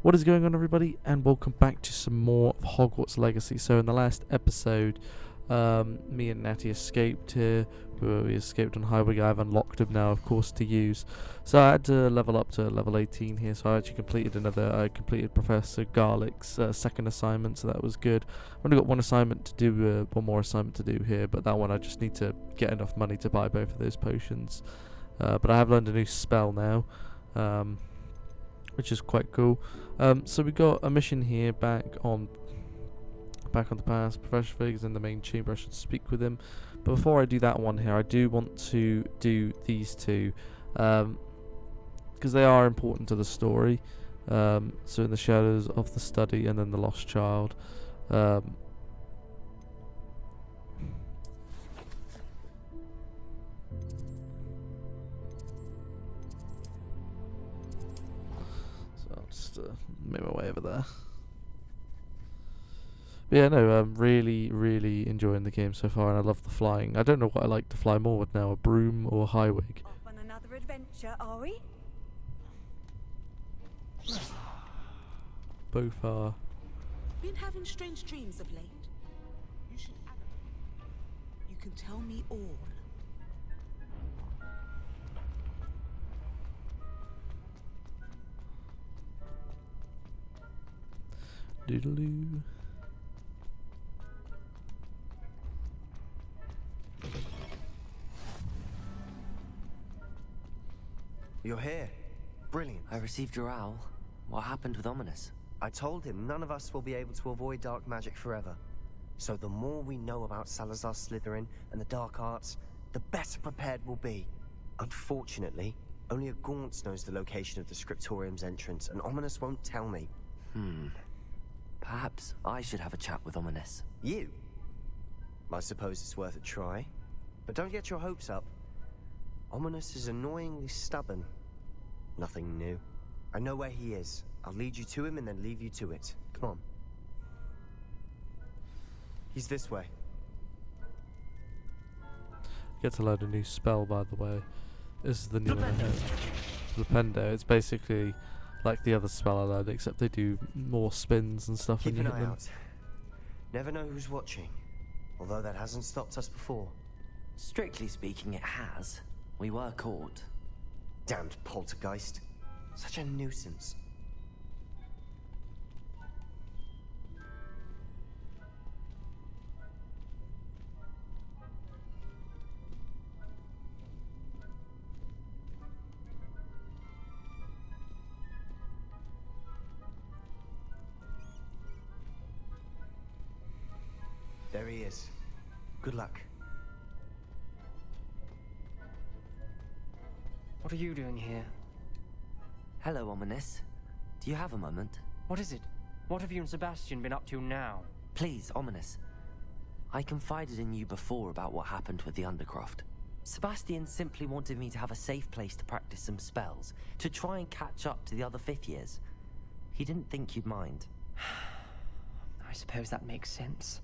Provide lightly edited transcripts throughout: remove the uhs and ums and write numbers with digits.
What is going on, everybody, and welcome back to some more of Hogwarts Legacy. So in the last episode, me and Natty escaped here. We escaped on Highway. I've unlocked him now, of course, to use. So I had to level up to level 18 here, so I actually completed Professor Garlick's second assignment, so that was good. I've only got one more assignment to do here, but that one I just need to get enough money to buy both of those potions. But I have learned a new spell now, which is quite cool. So we got a mission here back on the past. Professor Fig is in the main chamber. I should speak with him. But before I do that one here, I do want to do these two, because they are important to the story. So in the shadows of the study, and then the lost child. So I'll just make my way over there. But yeah, no, I'm really enjoying the game so far, and I love the flying. I don't know what I like to fly more with now, a broom or a high wig. Off on another adventure, are we? Both are. Been having strange dreams of late. You should add them. You can tell me all. Doodaloo. You're here. Brilliant. I received your owl. What happened with Ominis? I told him none of us will be able to avoid dark magic forever. So the more we know about Salazar Slytherin and the dark arts, the better prepared we'll be. Unfortunately, only a Gaunt knows the location of the Scriptorium's entrance, and Ominis won't tell me. Perhaps I should have a chat with Ominis. You? I suppose it's worth a try. But don't get your hopes up. Ominis is annoyingly stubborn. Nothing new. I know where he is. I'll lead you to him and then leave you to it. Come on. He's this way. Get to learn a new spell, by the way. This is the new one I have. Flipendo. It's basically like the other spell I learned, except they do more spins and stuff when Keep you an hit eye them. out. Never know who's watching. Although that hasn't stopped us before. Strictly speaking, it has. We were caught. Damned poltergeist. Such a nuisance. There he is. Good luck. What are you doing here? Hello, Ominis. Do you have a moment? What is it? What have you and Sebastian been up to now? Please, Ominis. I confided in you before about what happened with the Undercroft. Sebastian simply wanted me to have a safe place to practice some spells, to try and catch up to the other fifth years. He didn't think you'd mind. I suppose that makes sense.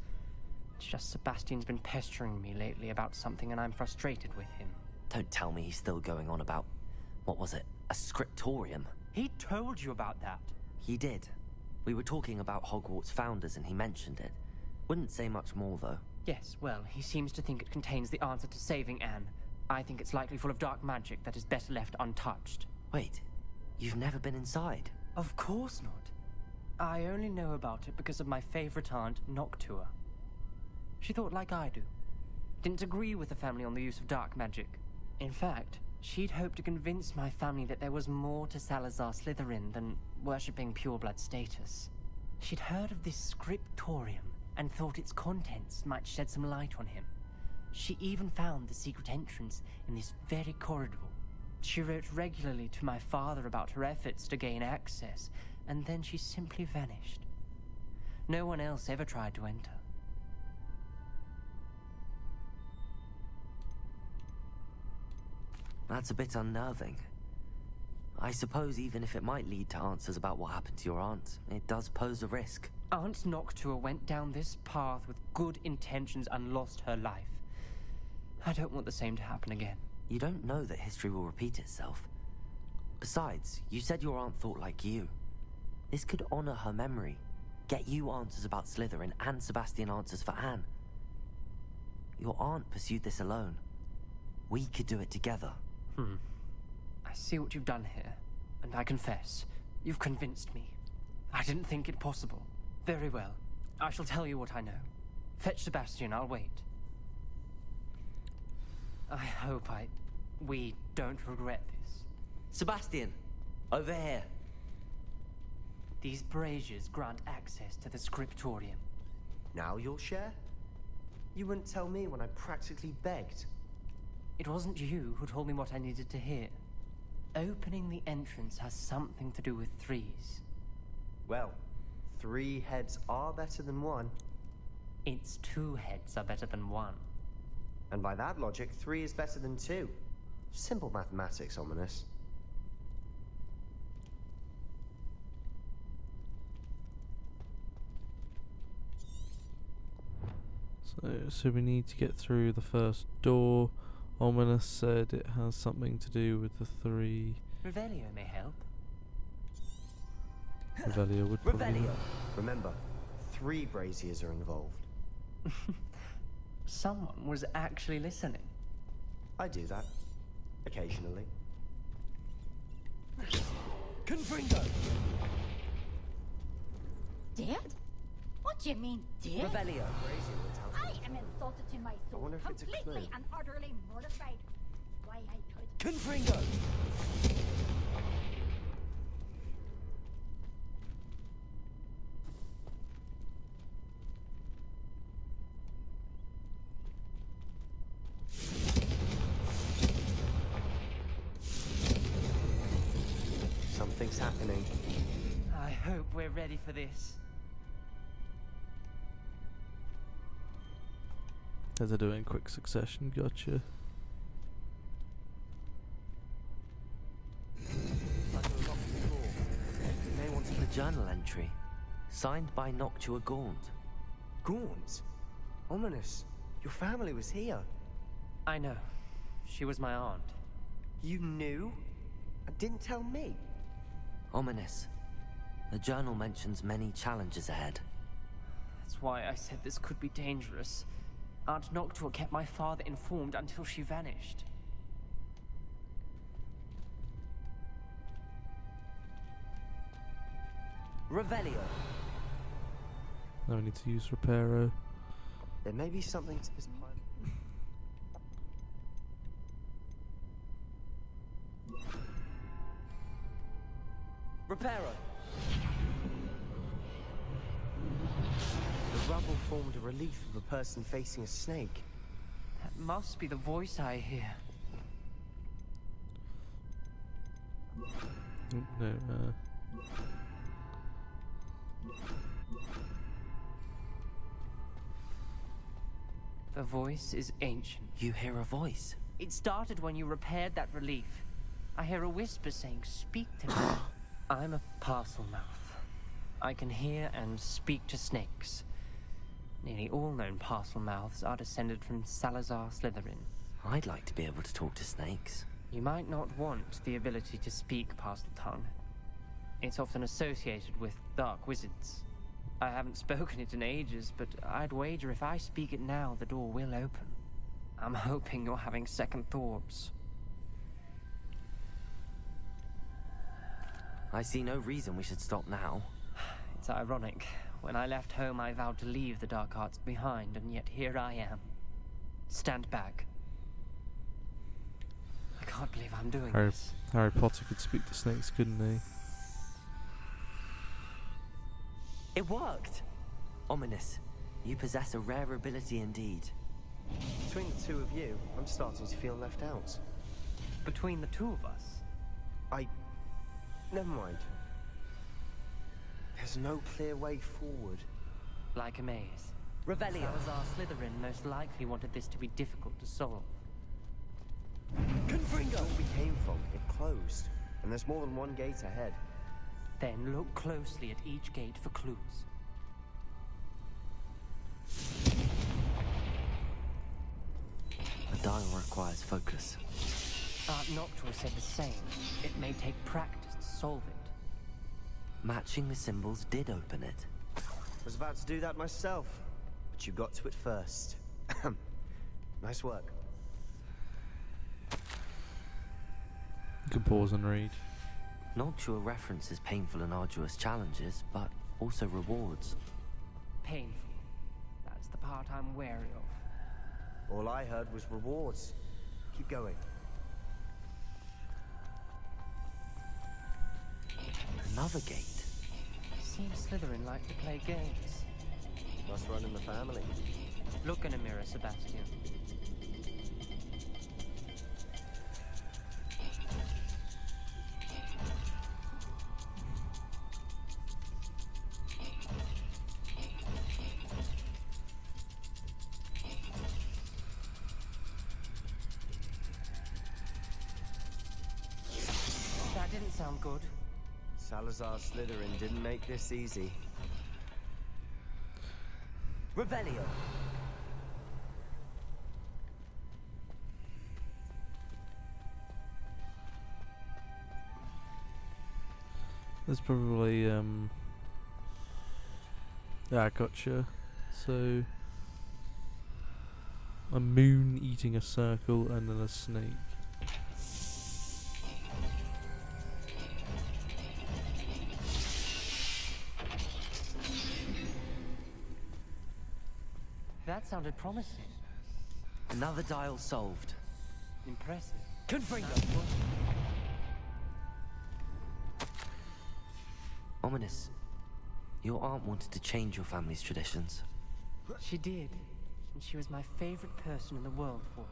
It's just Sebastian's been pestering me lately about something and I'm frustrated with him. Don't tell me he's still going on about, what was it, a scriptorium? He told you about that. He did. We were talking about Hogwarts founders and he mentioned it. Wouldn't say much more, though. Yes, well, he seems to think it contains the answer to saving Anne. I think it's likely full of dark magic that is better left untouched. Wait, you've never been inside? Of course not. I only know about it because of my favorite aunt, Noctua. She thought like I do. Didn't agree with the family on the use of dark magic. In fact, she'd hoped to convince my family that there was more to Salazar Slytherin than worshipping pureblood status. She'd heard of this scriptorium and thought its contents might shed some light on him. She even found the secret entrance in this very corridor. She wrote regularly to my father about her efforts to gain access, and then she simply vanished. No one else ever tried to enter. That's a bit unnerving. I suppose even if it might lead to answers about what happened to your aunt, it does pose a risk. Aunt Noctua went down this path with good intentions and lost her life. I don't want the same to happen again. You don't know that history will repeat itself. Besides, you said your aunt thought like you. This could honor her memory. Get you answers about Slytherin and Sebastian answers for Anne. Your aunt pursued this alone. We could do it together. I see what you've done here, and I confess, you've convinced me. I didn't think it possible. Very well. I shall tell you what I know. Fetch Sebastian, I'll wait. I hope we don't regret this. Sebastian, over here. These braziers grant access to the scriptorium. Now you'll share? You wouldn't tell me when I practically begged. It wasn't you who told me what I needed to hear. Opening the entrance has something to do with threes. Well, 3 heads are better than 1. It's 2 heads are better than 1. And by that logic, 3 is better than 2. Simple mathematics, Ominis. So we need to get through the first door. Ominis said it has something to do with the 3. Revelio may help. Revelio would probably. Revelio. Remember, 3 braziers are involved. Someone was actually listening. I do that. Occasionally. Confringo! Dead? What do you mean, dead? Revelio. Brazier will tell I am insulted to my soul. wonder if it's a Completely clue. and utterly mortified. Why I could. Confringo! Something's happening. I hope we're ready for this. As I do it in quick succession, gotcha. Like a locked door. You may want a journal entry. Signed by Noctua Gaunt. Gaunt? Ominis, your family was here. I know. She was my aunt. You knew? And didn't tell me? Ominis. The journal mentions many challenges ahead. That's why I said this could be dangerous. Aunt Noctua kept my father informed until she vanished. Revelio. Now we need to use Reparo. There may be something to this plan. Reparo. The rubble formed a relief of a person facing a snake. That must be the voice I hear. Oh, no, The voice is ancient. You hear a voice. It started when you repaired that relief. I hear a whisper saying, "Speak to me." I'm a parcel mouth. I can hear and speak to snakes. Nearly all known parcel mouths are descended from Salazar Slytherin. I'd like to be able to talk to snakes. You might not want the ability to speak parcel tongue. It's often associated with dark wizards. I haven't spoken it in ages, but I'd wager if I speak it now, the door will open. I'm hoping you're having second thoughts. I see no reason we should stop now. It's ironic. When I left home, I vowed to leave the dark arts behind, and yet here I am. Stand back. I can't believe I'm doing this. Harry Potter could speak to snakes, couldn't he? It worked! Ominis, you possess a rare ability indeed. Between the 2 of you, I'm starting to feel left out. Between the 2 of us, Never mind. There's no clear way forward. like a maze. Revelio. Salazar Slytherin most likely wanted this to be difficult to solve. Confringo! Where we came from, it closed. And there's more than one gate ahead. Then look closely at each gate for clues. The dial requires focus. Aunt Noctua said the same. It may take practice to solve it. Matching the symbols did open it. Was about to do that myself, but you got to it first. Nice work. You can pause and read. Noctua references painful and arduous challenges, but also rewards. Painful. That's the part I'm wary of. All I heard was rewards. Keep going. Another gate. Seems Slytherin like to play games. Must run in the family. Look in a mirror, Sebastian. That didn't sound good. Salazar Slytherin didn't make this easy. Revelio. There's probably yeah, gotcha. So a moon eating a circle and then a snake. That sounded promising. Another dial solved. Impressive. Confringo. Ominis, your aunt wanted to change your family's traditions. She did. And she was my favorite person in the world for it.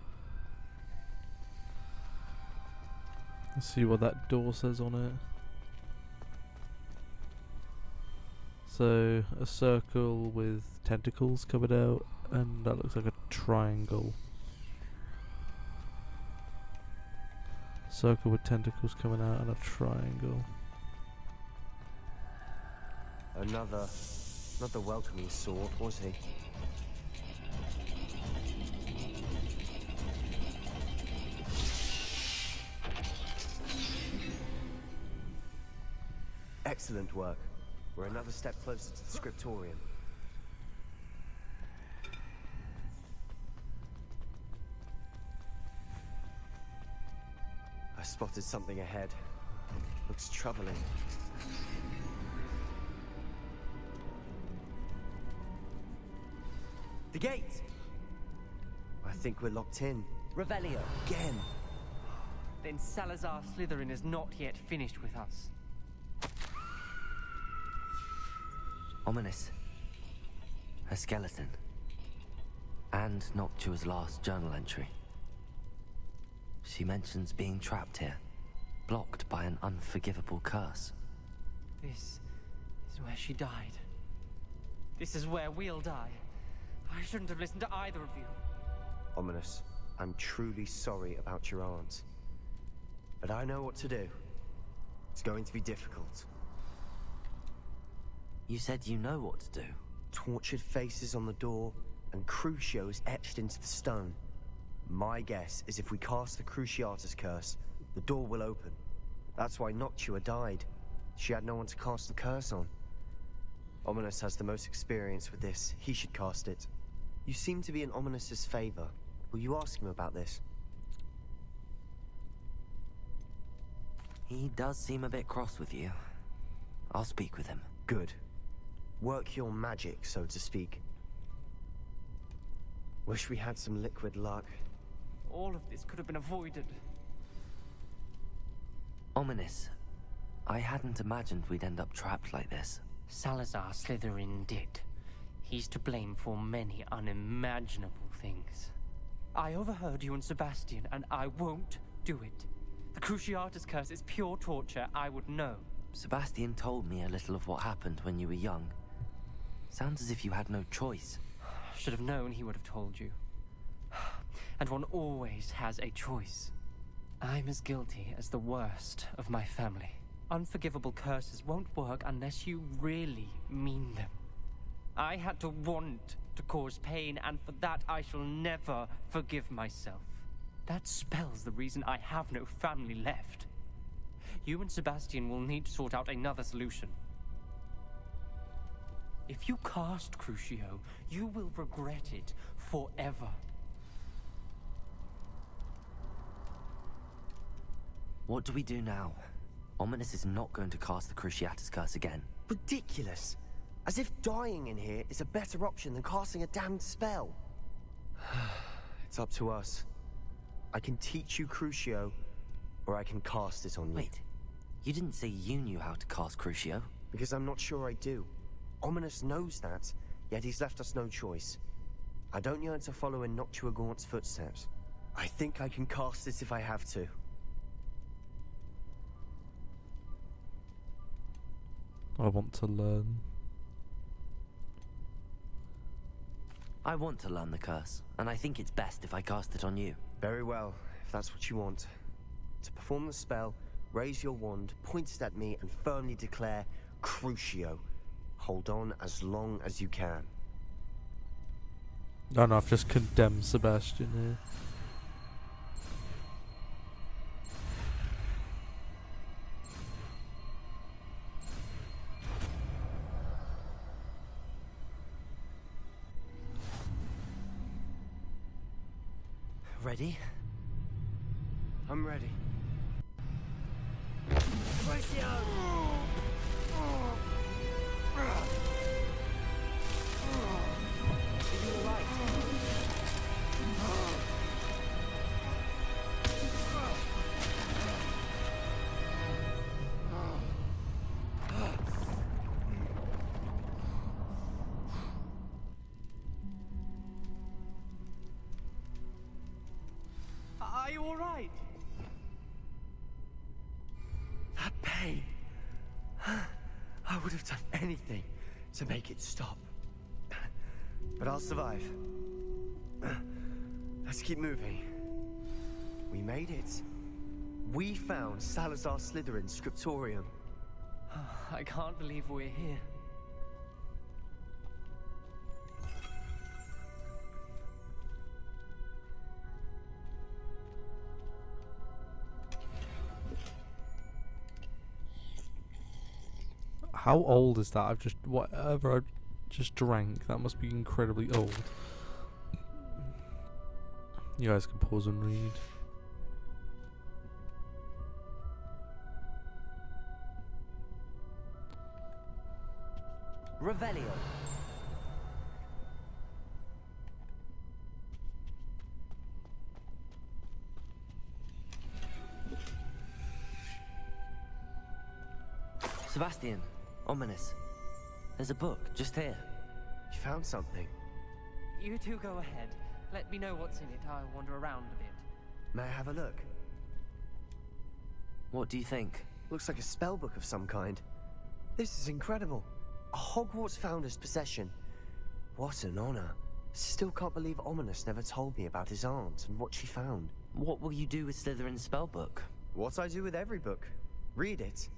Let's see what that door says on it. So, a circle with tentacles covered out, and that looks like a triangle. Circle with tentacles coming out and a triangle. Not the welcoming sort, was he? Excellent work. We're another step closer to the scriptorium. I spotted something ahead. Looks troubling. The gate! I think we're locked in. Revelio. Again! Then Salazar Slytherin is not yet finished with us. Ominis. Her skeleton. And Noctua's last journal entry. She mentions being trapped here, blocked by an unforgivable curse. This is where she died. This is where we'll die. I shouldn't have listened to either of you. Ominis, I'm truly sorry about your aunt. But I know what to do. It's going to be difficult. You said you know what to do. Tortured faces on the door, and Crucios etched into the stone. My guess is if we cast the Cruciatus curse, the door will open. That's why Noctua died. She had no one to cast the curse on. Ominis has the most experience with this. He should cast it. You seem to be in Ominis's favor. Will you ask him about this? He does seem a bit cross with you. I'll speak with him. Good. Work your magic, so to speak. Wish we had some liquid luck. All of this could have been avoided. Ominis, I hadn't imagined we'd end up trapped like this. Salazar Slytherin did. He's to blame for many unimaginable things. I overheard you and Sebastian, and I won't do it. The Cruciatus curse is pure torture. I would know. Sebastian told me a little of what happened when you were young. Sounds as if you had no choice. Should have known he would have told you. And one always has a choice. I'm as guilty as the worst of my family. Unforgivable curses won't work unless you really mean them. I had to want to cause pain, and for that I shall never forgive myself. That spells the reason I have no family left. You and Sebastian will need to sort out another solution. If you cast Crucio, you will regret it forever. What do we do now? Ominis is not going to cast the Cruciatus Curse again. Ridiculous. As if dying in here is a better option than casting a damned spell. It's up to us. I can teach you Crucio, or I can cast it on you. Wait, you didn't say you knew how to cast Crucio? Because I'm not sure I do. Ominis knows that, yet he's left us no choice. I don't yearn to follow in Noctua Gaunt's footsteps. I think I can cast it if I have to. I want to learn. I want to learn the curse, and I think it's best if I cast it on you. Very well, if that's what you want. To perform the spell, raise your wand, point it at me, and firmly declare Crucio. Hold on as long as you can. No, I've just condemned Sebastian here. Ready? I'm ready. Are you all right? That pain. I would have done anything to make it stop. But I'll survive. Let's keep moving. We made it. We found Salazar Slytherin's scriptorium. I can't believe we're here. How old is that? Whatever I just drank, that must be incredibly old. You guys can pause and read. Revelio. Sebastian, Ominis. There's a book just here. You found something. You two go ahead. Let me know what's in it. I'll wander around a bit. May I have a look? What do you think? Looks like a spell book of some kind. This is incredible. A Hogwarts founder's possession. What an honor. Still can't believe Ominis never told me about his aunt and what she found. What will you do with Slytherin's spellbook? What I do with every book. Read it.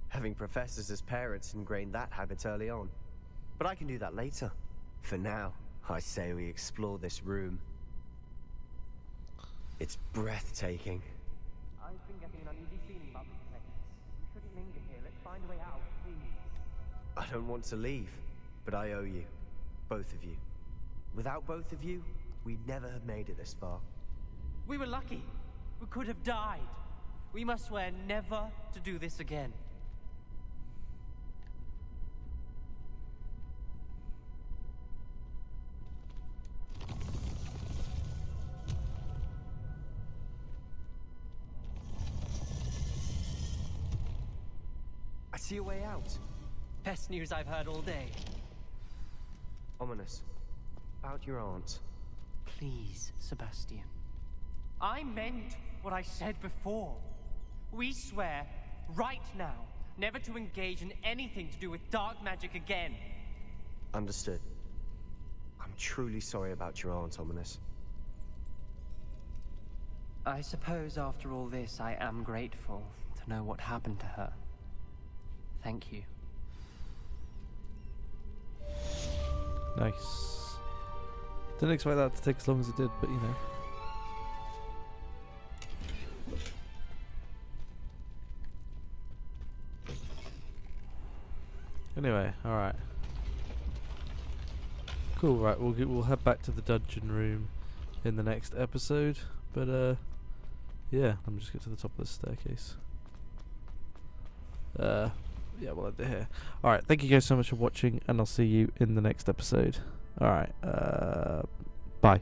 Having professors as parents ingrained that habit early on. But I can do that later. For now, I say we explore this room. It's breathtaking. I've been getting an uneasy feeling about this place. We shouldn't linger here. Let's find a way out, please. I don't want to leave, but I owe you. Both of you. Without both of you, we'd never have made it this far. We were lucky. We could have died. We must swear never to do this again. I see a way out. Best news I've heard all day. Ominis. About your aunt. Please, Sebastian. I meant what I said before. We swear, right now, never to engage in anything to do with dark magic again. Understood. I'm truly sorry about your aunt, Ominis. I suppose after all this, I am grateful to know what happened to her. Thank you. Nice. Didn't expect that to take as long as it did, but you know. Anyway, alright. Cool. Right, we'll head back to the dungeon room in the next episode. But yeah, let me just get to the top of the staircase. Yeah, we'll end it here. Alright, thank you guys so much for watching, and I'll see you in the next episode. Alright, bye.